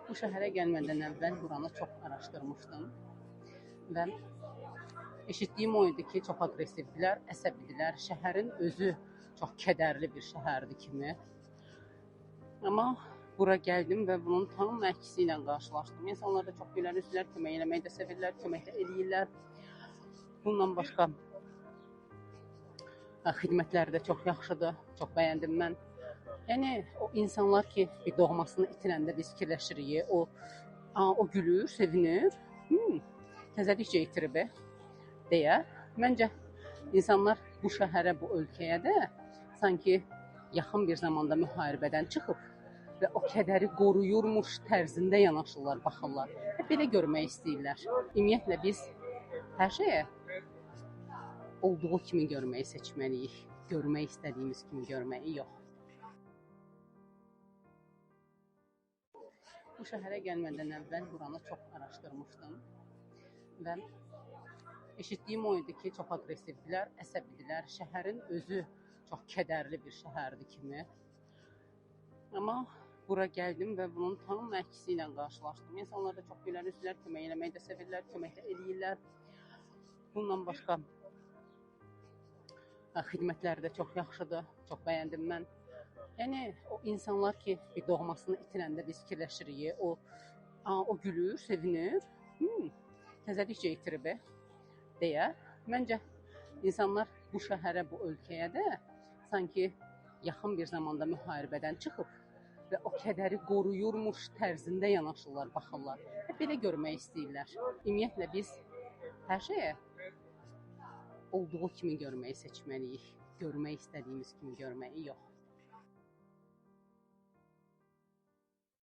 Bu şəhərə gəlmədən əvvəl buranı çox araşdırmışdım və eşitdiyim o idi ki, çox aqressivdilər, əsəbidirlər. Şəhərin özü çox kədərli bir şəhərdir kimi. Amma bura gəldim və bunun tam əksi ilə qarşılaşdım. İnsanlar da çox gülərüzlülər, kömək eləməyi də sevirlər, kömək də eləyirlər. Bundan başqa xidmətləri də çox yaxşıdır, çox bəyəndim mən. Yəni, o insanlar ki, bir doğmasını itirəndə biz fikirləşirik, o gülür, sevinir, təzəlikcə itirib, deyə. Məncə, insanlar bu şəhərə, bu ölkəyə də sanki yaxın bir zamanda müharibədən çıxıb və o kədəri qoruyurmuş tərzində yanaşırlar, baxırlar. Belə görmək istəyirlər. Ümumiyyətlə, biz hər şeyə olduğu kimi görməyi seçməliyik. Görmək istədiyimiz kimi görməyi yox. Bu şəhərə gəlmədən əvvəl buranı çox araşdırmışdım və eşitdiyim o idi ki, çox aqressivdilər, əsəbidirlər. Şəhərin özü çox kədərli bir şəhərdir kimi. Amma bura gəldim və bunun tam əksi ilə qarşılaşdım. İnsanlar da çox gülərüzlülər, kömək eləməyi də sevirlər, kömək də eləyirlər. Bundan başqa xidmətləri də çox yaxşıdır, çox bəyəndim mən. Yəni, o insanlar ki, bir doğmasını itirəndə biz fikirləşirik, o gülür, sevinir, təzəlikcə itirib, deyə. Məncə, insanlar bu şəhərə, bu ölkəyə də sanki yaxın bir zamanda müharibədən çıxıb və o kədəri qoruyurmuş tərzində yanaşırlar, baxırlar. Belə görmək istəyirlər. Ümumiyyətlə, biz hər şeyə olduğu kimi görməyi seçməliyik. Görmək istədiyimiz kimi görməyi yox.